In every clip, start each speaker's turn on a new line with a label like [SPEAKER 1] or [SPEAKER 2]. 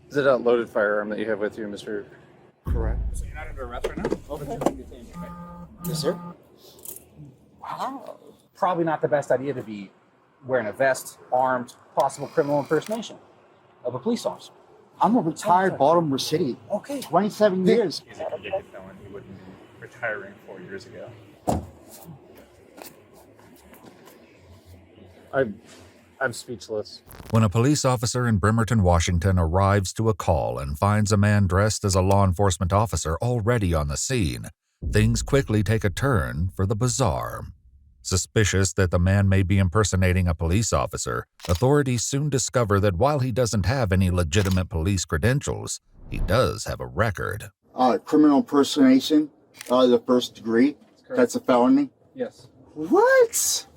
[SPEAKER 1] Is it a loaded firearm that you have with you, Mr.?
[SPEAKER 2] Correct.
[SPEAKER 3] So you're not under arrest right now?
[SPEAKER 2] Okay.
[SPEAKER 3] Okay.
[SPEAKER 2] Yes, sir.
[SPEAKER 3] Wow. Probably not the best idea to be wearing a vest, armed, possible criminal impersonation of a police officer.
[SPEAKER 2] I'm a retired Baltimore City.
[SPEAKER 3] Okay.
[SPEAKER 2] 27 years.
[SPEAKER 4] He's a convicted felon. He wouldn't be retiring 4 years ago.
[SPEAKER 1] I'm speechless.
[SPEAKER 5] When a police officer in Bremerton, Washington arrives to a call and finds a man dressed as a law enforcement officer already on the scene, things quickly take a turn for the bizarre. Suspicious that the man may be impersonating a police officer, authorities soon discover that while he doesn't have any legitimate police credentials, he does have a record.
[SPEAKER 2] Criminal impersonation, the first degree. That's a felony.
[SPEAKER 1] Yes.
[SPEAKER 2] What?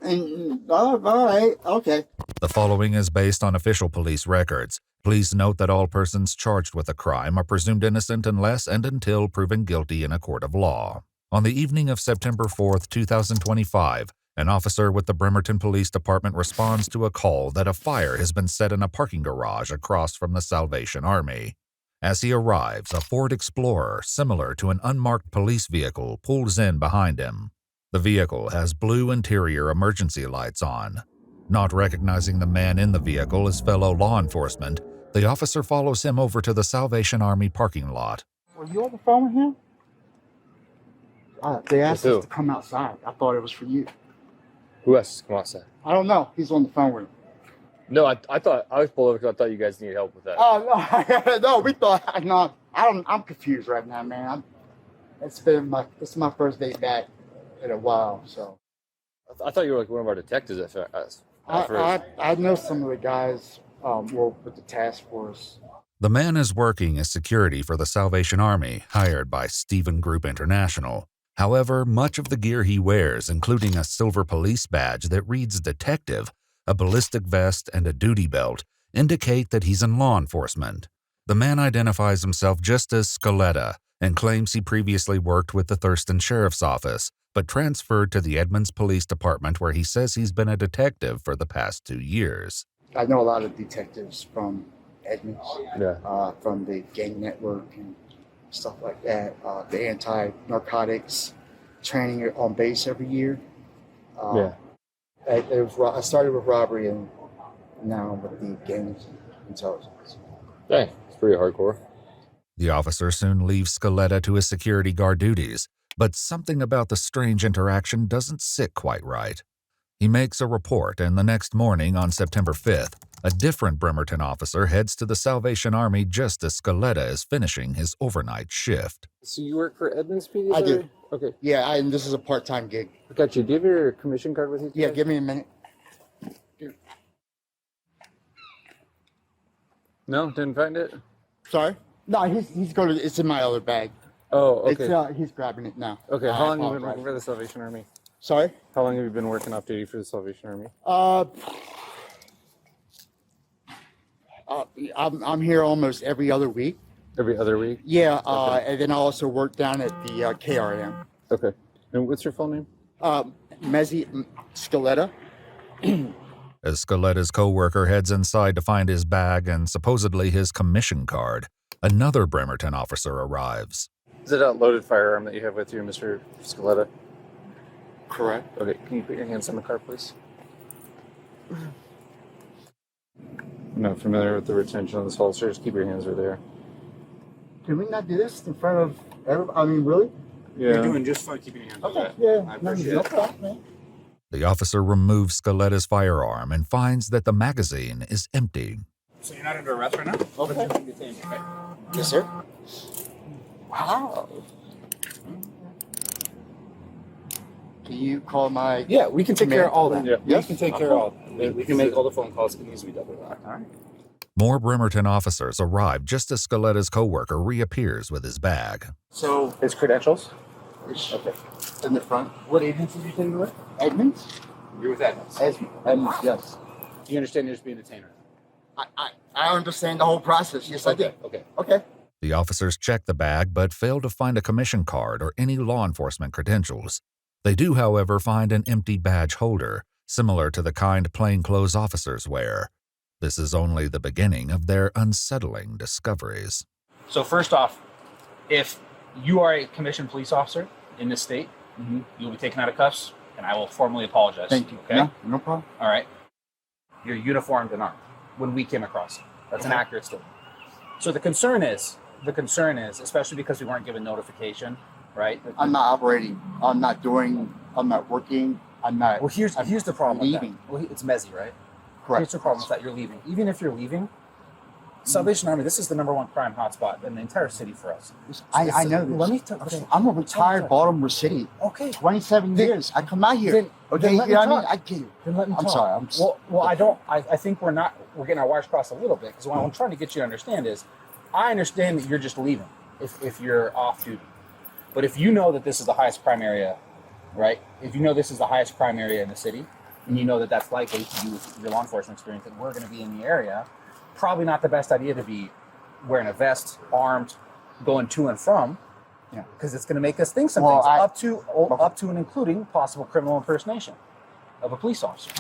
[SPEAKER 2] And all right, okay.
[SPEAKER 5] The following is based on official police records. Please note that all persons charged with a crime are presumed innocent unless and until proven guilty in a court of law. On the evening of September 4th, 2025, an officer with the Bremerton Police Department responds to a call that a fire has been set in a parking garage across from the Salvation Army. As he arrives, a Ford Explorer, similar to an unmarked police vehicle, pulls in behind him. The vehicle has blue interior emergency lights on. Not recognizing the man in the vehicle as fellow law enforcement, the officer follows him over to the Salvation Army parking lot.
[SPEAKER 2] Were you on the phone with him? They asked
[SPEAKER 1] With who?
[SPEAKER 2] us to come outside. I thought it was for you.
[SPEAKER 1] Who else is come outside?
[SPEAKER 2] I don't know. He's on the phone with him.
[SPEAKER 1] No, I thought I was pulled over because I thought you guys needed help with that.
[SPEAKER 2] Oh no, no, we thought. No, I'm confused right now, man. It's my first day back in a while, so.
[SPEAKER 1] I thought you were like one of our detectives at first.
[SPEAKER 2] I know some of the guys work with the task force.
[SPEAKER 5] The man is working as security for the Salvation Army, hired by Stephen Group International. However, much of the gear he wears, including a silver police badge that reads detective, a ballistic vest, and a duty belt, indicate that he's in law enforcement. The man identifies himself just as Scaletta and claims he previously worked with the Thurston Sheriff's Office, but transferred to the Edmonds Police Department where he says he's been a detective for the past 2 years.
[SPEAKER 2] I know a lot of detectives from Edmonds,
[SPEAKER 1] Yeah.
[SPEAKER 2] from the gang network and stuff like that. The anti-narcotics training on base every year.
[SPEAKER 1] Yeah.
[SPEAKER 2] I started with robbery and now with the gang intelligence.
[SPEAKER 1] Dang, it's pretty hardcore.
[SPEAKER 5] The officer soon leaves Scaletta to his security guard duties, but something about the strange interaction doesn't sit quite right. He makes a report, and the next morning, on September 5th, a different Bremerton officer heads to the Salvation Army just as Scaletta is finishing his overnight shift.
[SPEAKER 1] So you work for Edmonds PD?
[SPEAKER 2] I do.
[SPEAKER 1] Okay.
[SPEAKER 2] Yeah, and this is a part-time gig.
[SPEAKER 1] I got you. Do you have your commission card with you?
[SPEAKER 2] Yeah, give me a minute.
[SPEAKER 1] No, didn't find it?
[SPEAKER 2] Sorry? No, he's going to. It's in my other bag.
[SPEAKER 1] Oh, okay.
[SPEAKER 2] He's grabbing it now.
[SPEAKER 1] Okay,
[SPEAKER 2] I
[SPEAKER 1] how long have you been
[SPEAKER 2] apologize.
[SPEAKER 1] working for the Salvation Army?
[SPEAKER 2] Sorry?
[SPEAKER 1] How long have you been working off duty for the Salvation Army?
[SPEAKER 2] I'm here almost every other week.
[SPEAKER 1] Every other week?
[SPEAKER 2] Yeah, and then I also work down at the KRM.
[SPEAKER 1] Okay. And what's your full name?
[SPEAKER 2] Mezzi Scaletta.
[SPEAKER 5] As Scaletta's co-worker heads inside to find his bag and supposedly his commission card, another Bremerton officer arrives.
[SPEAKER 1] Is it a loaded firearm that you have with you, Mr. Scaletta?
[SPEAKER 2] Correct.
[SPEAKER 1] Okay, can you put your hands on the car, please? I'm not familiar with the retention of this holster. Just keep your hands right there.
[SPEAKER 2] Can we not do this in front of everybody? I mean, really?
[SPEAKER 1] Yeah.
[SPEAKER 3] You're doing just fine keeping your hands on
[SPEAKER 2] Okay,
[SPEAKER 3] that.
[SPEAKER 2] yeah.
[SPEAKER 3] I appreciate it.
[SPEAKER 2] Okay, man.
[SPEAKER 5] The officer removes Scaletta's firearm and finds that the magazine is empty.
[SPEAKER 3] So you're not under arrest right now?
[SPEAKER 2] Okay.
[SPEAKER 3] Okay.
[SPEAKER 2] Yes, sir. Wow. Can you call my...
[SPEAKER 3] Yeah, we can take care of all that.
[SPEAKER 1] Yeah.
[SPEAKER 3] We can take care of all that. We can make all the phone calls. It needs to be double locked. All right.
[SPEAKER 5] More Bremerton officers arrive just as Scaletta's co-worker reappears with his bag.
[SPEAKER 2] So,
[SPEAKER 3] His credentials?
[SPEAKER 2] it's in the front.
[SPEAKER 3] What agency do you think you're with?
[SPEAKER 2] Edmonds?
[SPEAKER 3] You're with Edmonds.
[SPEAKER 2] Edmonds, yes.
[SPEAKER 3] Do you understand you're just being detained?
[SPEAKER 2] I understand the whole process. Yes, I do.
[SPEAKER 3] Okay.
[SPEAKER 2] Okay.
[SPEAKER 5] The officers check the bag but fail to find a commission card or any law enforcement credentials. They do, however, find an empty badge holder, similar to the kind plainclothes officers wear. This is only the beginning of their unsettling discoveries.
[SPEAKER 3] So first off, if you are a commissioned police officer in this state, you'll be taken out of cuffs, and I will formally apologize.
[SPEAKER 2] Thank you.
[SPEAKER 3] Okay?
[SPEAKER 2] No, no problem.
[SPEAKER 3] All right. You're uniformed and armed when we came across you. That's an accurate statement. So the concern is, especially because we weren't given notification, right?
[SPEAKER 2] I'm not operating. I'm not working. I'm not.
[SPEAKER 3] Well, here's the problem
[SPEAKER 2] leaving.
[SPEAKER 3] with that. Well, it's messy, right?
[SPEAKER 2] Correct.
[SPEAKER 3] Here's the problem with that. You're leaving. Even if you're leaving, Salvation Army, this is the #1 crime hotspot in the entire city for us.
[SPEAKER 2] I know this.
[SPEAKER 3] Let me
[SPEAKER 2] Okay. I'm a retired Baltimore City.
[SPEAKER 3] Okay.
[SPEAKER 2] 27 years. I come out here.
[SPEAKER 3] Then
[SPEAKER 2] Okay,
[SPEAKER 3] let
[SPEAKER 2] you
[SPEAKER 3] me
[SPEAKER 2] know what I mean?
[SPEAKER 3] talk.
[SPEAKER 2] I get it.
[SPEAKER 3] Then let me
[SPEAKER 2] I'm
[SPEAKER 3] talk.
[SPEAKER 2] sorry.
[SPEAKER 3] I think we're getting our wires crossed a little bit, because what I'm trying to get you to understand is, I understand that you're just leaving if you're off duty. But if you know that this is the highest crime area, right? If you know this is the highest crime area in the city, and you know that that's likely to do with your law enforcement experience, that we're going to be in the area, probably not the best idea to be wearing a vest, armed, going to and from, because it's going to make us think some things, up to and including possible criminal impersonation of a police officer.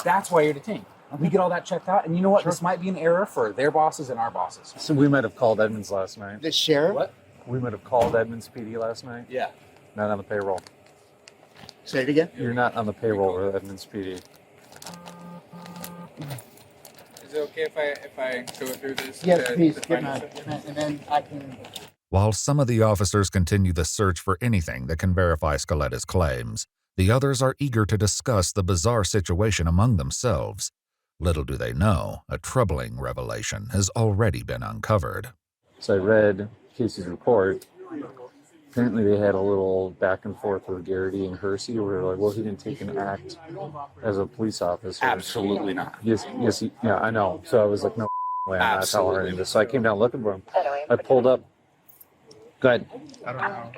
[SPEAKER 3] That's why you're detained. We get all that checked out, and you know what? Sure. This might be an error for their bosses and our bosses.
[SPEAKER 1] So we might have called Edmonds last night.
[SPEAKER 2] The sheriff?
[SPEAKER 3] What?
[SPEAKER 1] We might have called Edmonds PD last night.
[SPEAKER 3] Yeah.
[SPEAKER 1] Not on the payroll.
[SPEAKER 2] Say it again?
[SPEAKER 1] You're not on the payroll with Edmonds PD.
[SPEAKER 4] Is it okay if I go through this?
[SPEAKER 2] Yes, please.
[SPEAKER 4] the
[SPEAKER 2] Good
[SPEAKER 4] final
[SPEAKER 2] night.
[SPEAKER 4] section?
[SPEAKER 2] And then I can.
[SPEAKER 5] While some of the officers continue the search for anything that can verify Scaletta's claims, the others are eager to discuss the bizarre situation among themselves. Little do they know, a troubling revelation has already been uncovered.
[SPEAKER 1] So I read Casey's report. Apparently they had a little back and forth with Garrity and Hersey where they're like, well, he didn't take an act as a police officer.
[SPEAKER 3] Absolutely not.
[SPEAKER 1] Yes, yeah, I know. So I was like, no way, I'm not tolerating this. So I came down looking for him. I pulled up. Go ahead.
[SPEAKER 4] I don't know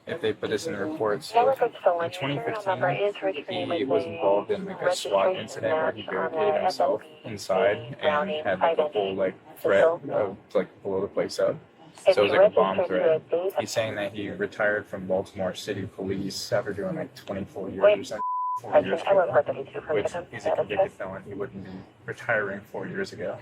[SPEAKER 4] if they put this in the reports. In 2015, he was involved in like a SWAT incident where he barricaded himself inside and had like a whole like threat of like blow the place up. So it was like a bomb threat. He's saying that he retired from Baltimore City Police after doing like 24 years or something. 4 years ago, which he's a convicted felon. He wouldn't be retiring 4 years ago.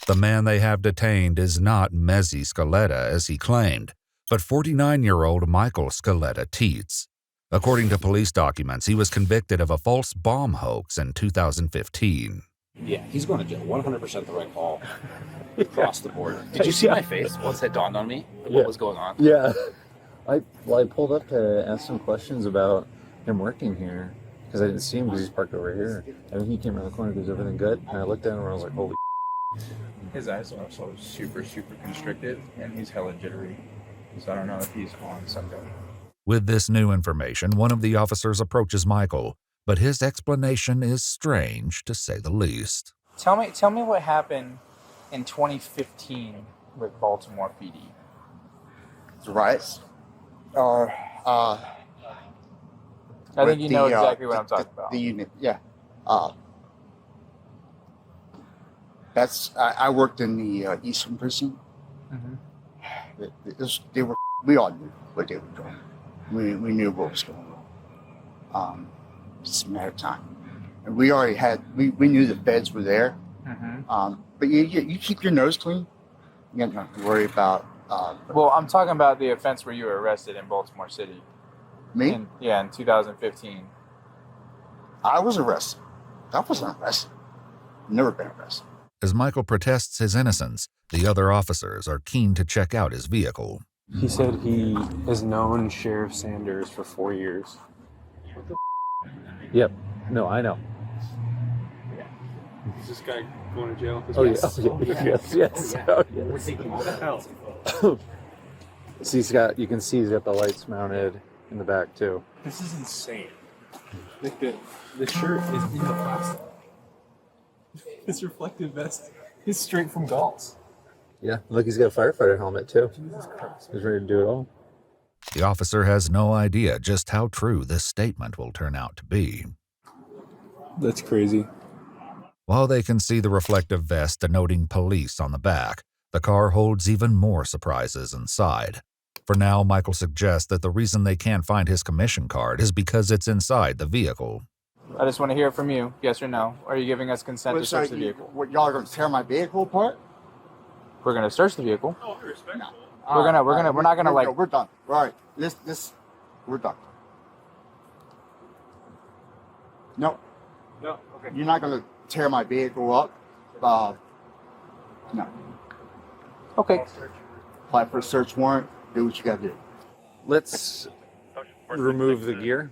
[SPEAKER 5] The man they have detained is not Michael Scaletta, as he claimed, but 49-year-old Michael Scaletta-Teates. According to police documents, he was convicted of a false bomb hoax in 2015.
[SPEAKER 3] Yeah, he's going to jail. 100% the right call across the board. Did you see my face once that dawned on me? What was going on?
[SPEAKER 1] Yeah. I pulled up to ask some questions about him working here because I didn't see him because he's parked over here. And then he came around the corner, goes, everything good? And I looked at him and I was like, holy
[SPEAKER 4] His eyes are also super constricted, and he's hella jittery. So I don't know if he's on something.
[SPEAKER 5] With this new information, one of the officers approaches Michael, but his explanation is strange, to say the least.
[SPEAKER 6] Tell me what happened in 2015 with Baltimore PD.
[SPEAKER 2] The riots. Or
[SPEAKER 6] I think you know exactly what I'm talking about.
[SPEAKER 2] The unit, yeah. I worked in the Eastern Prison.
[SPEAKER 6] Mm-hmm.
[SPEAKER 2] We all knew what they were doing. We knew what was going on. It's a matter of time. And we already we knew the feds were there.
[SPEAKER 6] Mm-hmm.
[SPEAKER 2] But you keep your nose clean. You got nothing to worry about.
[SPEAKER 6] Well, I'm talking about the offense where you were arrested in Baltimore City.
[SPEAKER 2] Me?
[SPEAKER 6] In 2015.
[SPEAKER 2] I was arrested. I wasn't arrested. Never been arrested.
[SPEAKER 5] As Michael protests his innocence, the other officers are keen to check out his vehicle.
[SPEAKER 7] He said he has known Sheriff Sanders for 4 years.
[SPEAKER 1] Yep. No, I know.
[SPEAKER 7] Is this guy going to jail?
[SPEAKER 1] Oh, yes. Yes. Oh, yes.
[SPEAKER 7] What the hell?
[SPEAKER 1] So you can see he's got the lights mounted in the back too.
[SPEAKER 7] This is insane. Like the shirt is in the plastic. This reflective vest is straight from Galls.
[SPEAKER 1] Yeah, look, he's got a firefighter helmet too.
[SPEAKER 7] Jesus Christ.
[SPEAKER 1] He's ready to do it all.
[SPEAKER 5] The officer has no idea just how true this statement will turn out to be.
[SPEAKER 7] That's crazy.
[SPEAKER 5] While they can see the reflective vest denoting police on the back, the car holds even more surprises inside. For now, Michael suggests that the reason they can't find his commission card is because it's inside the vehicle.
[SPEAKER 6] I just want to hear it from you. Yes or no? Are you giving us consent to search the vehicle?
[SPEAKER 2] What, y'all are gonna tear my vehicle apart?
[SPEAKER 6] We're gonna search the vehicle.
[SPEAKER 7] Oh, respectful.
[SPEAKER 6] We're not gonna like.
[SPEAKER 2] We're done. All right, we're done. No,
[SPEAKER 7] No. Okay.
[SPEAKER 2] you're not gonna tear my vehicle up. No.
[SPEAKER 6] Okay.
[SPEAKER 2] Apply for a search warrant. Do what you gotta do.
[SPEAKER 1] Let's remove the gear.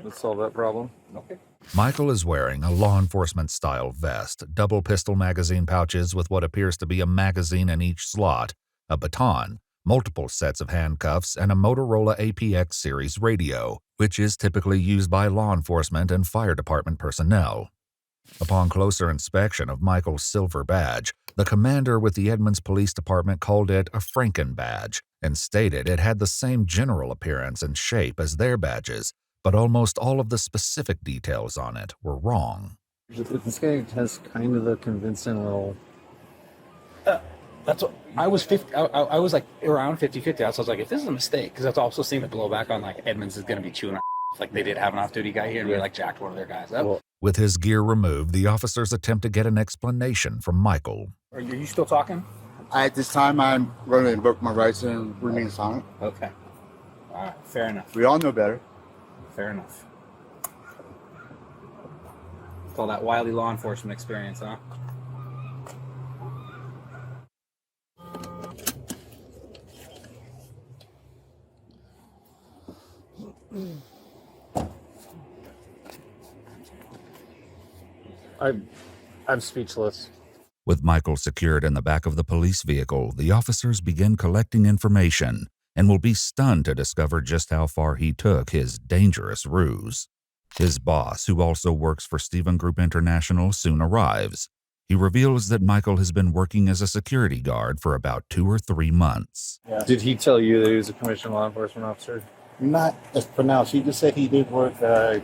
[SPEAKER 1] Let's solve that problem.
[SPEAKER 3] Okay.
[SPEAKER 5] Michael is wearing a law enforcement style vest, double pistol magazine pouches with what appears to be a magazine in each slot, a baton, multiple sets of handcuffs, and a Motorola APX series radio, which is typically used by law enforcement and fire department personnel. Upon closer inspection of Michael's silver badge, the commander with the Edmonds Police Department called it a Franken badge and stated it had the same general appearance and shape as their badges, but almost all of the specific details on it were wrong.
[SPEAKER 1] This guy has kind of a convincing little.
[SPEAKER 3] That's what I was 50. I was like around 50-50. So I was like, if this is a mistake, because I've also seen the blowback on like Edmonds is going to be chewing on like they did have an off-duty guy here and we like jacked one of their guys up.
[SPEAKER 5] With his gear removed, the officers attempt to get an explanation from Michael.
[SPEAKER 3] Are you still talking?
[SPEAKER 2] At this time, I'm going to invoke my rights and remain silent.
[SPEAKER 3] Okay. All right. Fair enough.
[SPEAKER 2] We all know better.
[SPEAKER 3] Fair enough. It's all that wily law enforcement experience, huh?
[SPEAKER 1] I'm speechless.
[SPEAKER 5] With Michael secured in the back of the police vehicle, the officers begin collecting information and will be stunned to discover just how far he took his dangerous ruse. His boss, who also works for Stephen Group International, soon arrives. He reveals that Michael has been working as a security guard for about 2 or 3 months.
[SPEAKER 1] Yeah. Did he tell you that he was a commissioned law enforcement officer?
[SPEAKER 8] Not as pronounced. He just said he did work.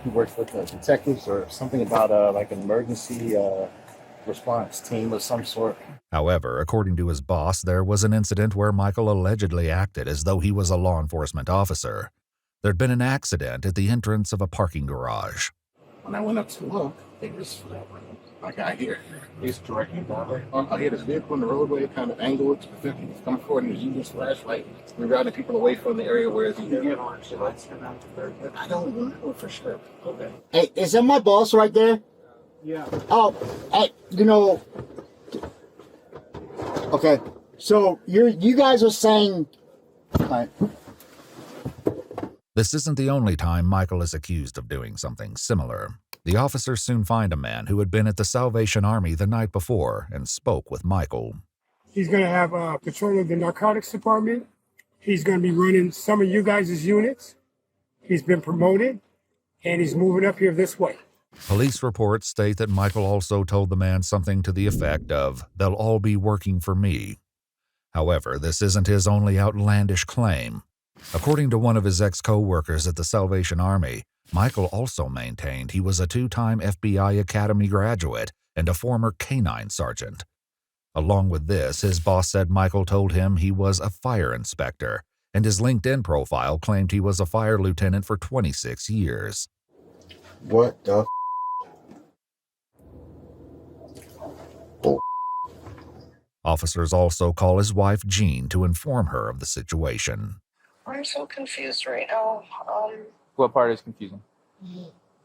[SPEAKER 8] He works with the detectives or something about like an emergency response team of some sort.
[SPEAKER 5] However, according to his boss, there was an incident where Michael allegedly acted as though he was a law enforcement officer. There'd been an accident at the entrance of a parking garage.
[SPEAKER 8] When I went up to look, it was a guy here. He's directing forward. I hit his vehicle in the roadway, kind of angled to the 50. Come forward and using his flashlight. We're routing people away from the area where it's I don't know for sure. Okay.
[SPEAKER 2] Hey, is that my boss right there?
[SPEAKER 8] Yeah.
[SPEAKER 2] Oh, hey, you know. Okay, so you guys are saying. Right.
[SPEAKER 5] This isn't the only time Michael is accused of doing something similar. The officers soon find a man who had been at the Salvation Army the night before and spoke with Michael.
[SPEAKER 9] He's going to have control of the narcotics department. He's going to be running some of you guys' units. He's been promoted, and he's moving up here this way.
[SPEAKER 5] Police reports state that Michael also told the man something to the effect of, "They'll all be working for me." However, this isn't his only outlandish claim. According to one of his ex-co-workers at the Salvation Army, Michael also maintained he was a 2-time FBI Academy graduate and a former canine sergeant. Along with this, his boss said Michael told him he was a fire inspector, and his LinkedIn profile claimed he was a fire lieutenant for 26 years.
[SPEAKER 8] What the
[SPEAKER 5] Officers also call his wife Jean to inform her of the situation.
[SPEAKER 10] I'm so confused right now.
[SPEAKER 6] What part is confusing?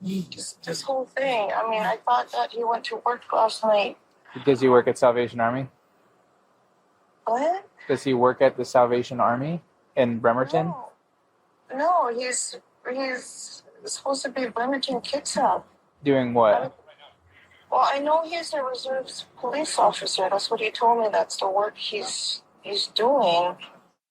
[SPEAKER 10] Just this whole thing. I mean, I thought that he went to work last night.
[SPEAKER 6] Does he work at Salvation Army?
[SPEAKER 10] What?
[SPEAKER 6] Does he work at the Salvation Army in Bremerton?
[SPEAKER 10] No, he's supposed to be Bremerton Kitsap.
[SPEAKER 6] Doing what?
[SPEAKER 10] Well, I know he's a reserves police officer. That's what he told me. That's the work he's doing.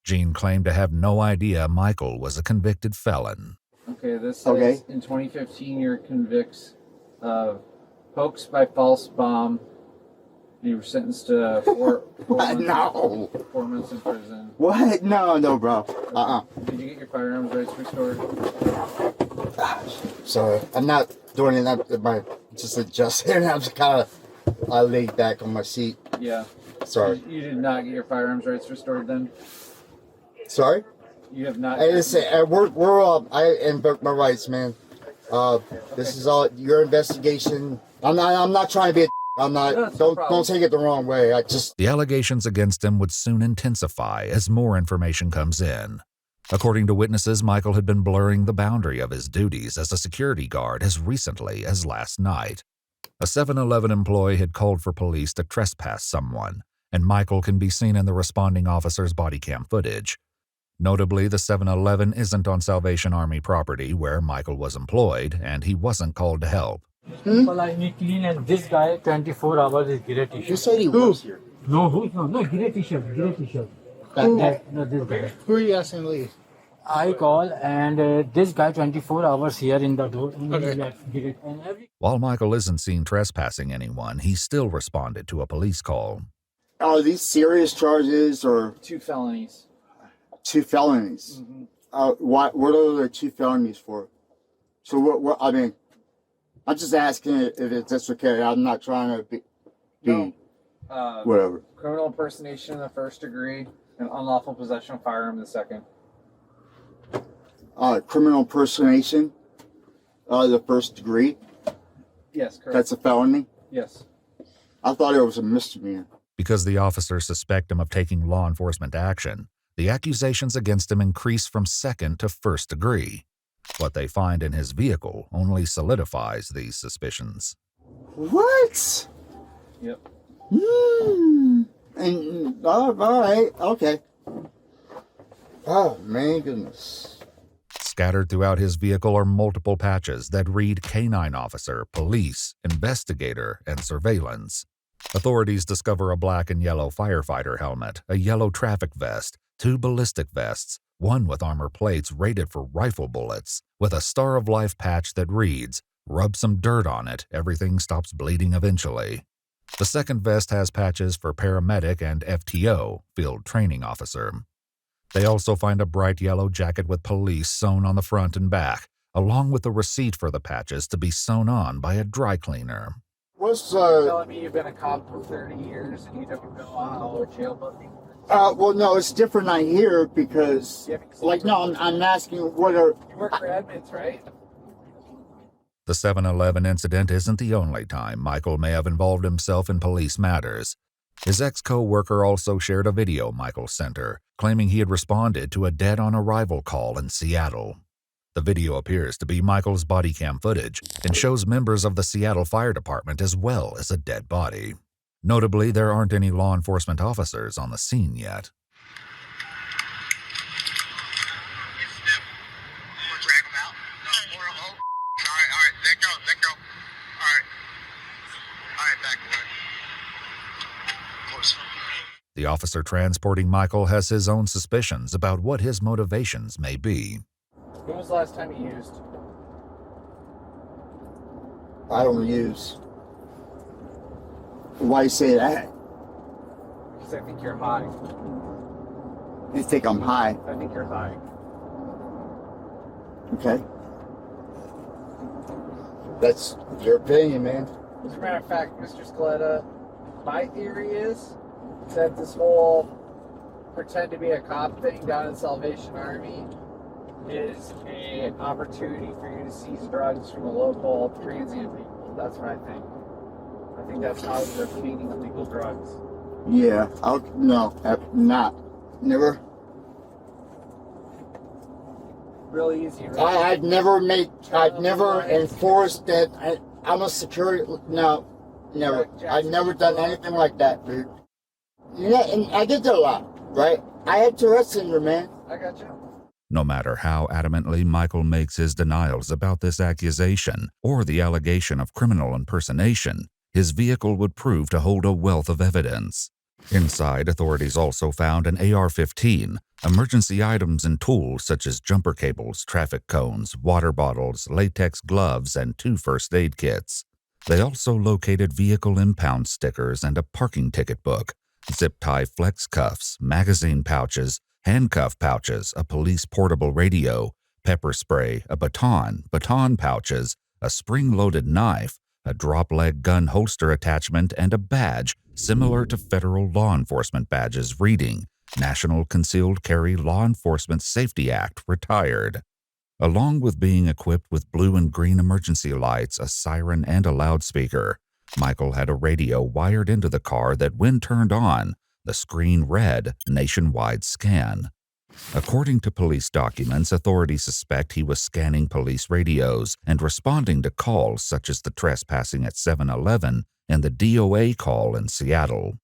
[SPEAKER 5] Jean claimed to have no idea Michael was a convicted felon.
[SPEAKER 1] Okay, this says in 2015 you're convicted of hoax by false bomb. You were sentenced to 4 months in prison.
[SPEAKER 2] What? No, bro.
[SPEAKER 1] Did you get your firearms rights restored?
[SPEAKER 2] Sorry, I'm not doing it. Just adjusting. I'm just kind of laid back on my seat.
[SPEAKER 1] Yeah.
[SPEAKER 2] Sorry.
[SPEAKER 1] You did not get your firearms rights restored then?
[SPEAKER 2] Sorry?
[SPEAKER 1] You have not.
[SPEAKER 2] Hey, listen, I invoke my rights, man. This is all your investigation. I'm not trying to be I'm not, don't take it the wrong way.
[SPEAKER 5] The allegations against him would soon intensify as more information comes in. According to witnesses, Michael had been blurring the boundary of his duties as a security guard as recently as last night. A 7-Eleven employee had called for police to trespass someone, and Michael can be seen in the responding officer's Bodycam footage. Notably, the 7-Eleven isn't on Salvation Army property where Michael was employed, and he wasn't called to help.
[SPEAKER 11] People I need clean, and this guy 24 hours is gray t-shirt.
[SPEAKER 2] You said he was here.
[SPEAKER 11] No, gray t-shirt. No, this guy.
[SPEAKER 8] Who are you asking to leave?
[SPEAKER 11] I call and this guy 24 hours here in the door.
[SPEAKER 5] While Michael isn't seen trespassing anyone, he still responded to a police call.
[SPEAKER 2] Are these serious charges or
[SPEAKER 1] 2 felonies?
[SPEAKER 2] 2 felonies?
[SPEAKER 1] Mm-hmm.
[SPEAKER 2] What are the 2 felonies for? So what I mean, I'm just asking if that's okay. I'm not trying to be whatever.
[SPEAKER 1] Criminal impersonation in the 1st degree and unlawful possession of firearm in the 2nd.
[SPEAKER 2] Criminal impersonation, the 1st degree.
[SPEAKER 1] Yes, correct.
[SPEAKER 2] That's a felony?
[SPEAKER 1] Yes.
[SPEAKER 2] I thought it was a misdemeanor.
[SPEAKER 5] Because the officers suspect him of taking law enforcement action, the accusations against him increase from 2nd to 1st degree. What they find in his vehicle only solidifies these suspicions.
[SPEAKER 2] What?
[SPEAKER 1] Yep.
[SPEAKER 2] And all right, okay. Oh, man, goodness.
[SPEAKER 5] Scattered throughout his vehicle are multiple patches that read Canine Officer, Police, Investigator, and Surveillance. Authorities discover a black and yellow firefighter helmet, a yellow traffic vest, 2 ballistic vests, one with armor plates rated for rifle bullets, with a Star of Life patch that reads, "Rub some dirt on it, everything stops bleeding eventually." The second vest has patches for paramedic and FTO, Field Training Officer. They also find a bright yellow jacket with police sewn on the front and back, along with a receipt for the patches to be sewn on by a dry cleaner.
[SPEAKER 2] What's
[SPEAKER 1] You're telling me you've been a cop for 30 years and you never been on a jail booking?
[SPEAKER 2] well, no, it's different out here because, I'm asking what are...
[SPEAKER 1] You work for Edmonds, right?
[SPEAKER 5] The 7-Eleven incident isn't the only time Michael may have involved himself in police matters. His ex-co-worker also shared a video Michael sent her, claiming he had responded to a dead-on-arrival call in Seattle. The video appears to be Michael's body cam footage and shows members of the Seattle Fire Department as well as a dead body. Notably, there aren't any law enforcement officers on the scene yet. The officer transporting Michael has his own suspicions about what his motivations may be.
[SPEAKER 1] When was the last time you used?
[SPEAKER 2] I don't use. Why you say that?
[SPEAKER 1] Because I think you're high.
[SPEAKER 2] You think I'm high?
[SPEAKER 1] I think you're high.
[SPEAKER 2] Okay. That's your opinion, man.
[SPEAKER 1] As a matter of fact, Mr. Scaletta, my theory is that this whole pretend to be a cop thing down in Salvation Army is an opportunity for you to seize drugs from the local transient people. That's what I think. I think that's how they're obtaining illegal drugs.
[SPEAKER 2] Yeah, never.
[SPEAKER 1] Really easy, right?
[SPEAKER 2] I've never enforced that. I'm a security. No, never. I've never done anything like that, dude. Yeah, and I did that a lot, right? I had Tourette's syndrome, man.
[SPEAKER 1] I got you.
[SPEAKER 5] No matter how adamantly Michael makes his denials about this accusation or the allegation of criminal impersonation, his vehicle would prove to hold a wealth of evidence. Inside, authorities also found an AR-15, emergency items and tools such as jumper cables, traffic cones, water bottles, latex gloves, and 2 first aid kits. They also located vehicle impound stickers and a parking ticket book, zip-tie flex cuffs, magazine pouches, handcuff pouches, a police portable radio, pepper spray, a baton pouches, a spring-loaded knife, a drop-leg gun holster attachment, and a badge similar to federal law enforcement badges reading National Concealed Carry Law Enforcement Safety Act, Retired. Along with being equipped with blue and green emergency lights, a siren, and a loudspeaker, Michael had a radio wired into the car that, when turned on, the screen read nationwide scan. According to police documents, authorities suspect he was scanning police radios and responding to calls such as the trespassing at 7-Eleven and the DOA call in Seattle.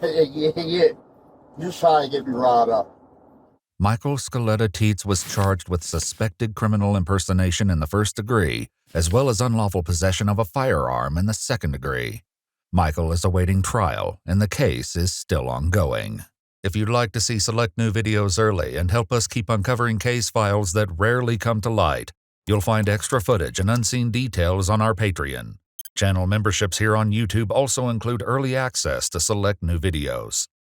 [SPEAKER 2] Yeah. Just trying to get me riled up.
[SPEAKER 5] Michael Scaletta-Teates was charged with suspected criminal impersonation in the first degree, as well as unlawful possession of a firearm in the second degree. Michael is awaiting trial, and the case is still ongoing. If you'd like to see select new videos early and help us keep uncovering case files that rarely come to light, you'll find extra footage and unseen details on our Patreon. Channel memberships here on YouTube also include early access to select new videos.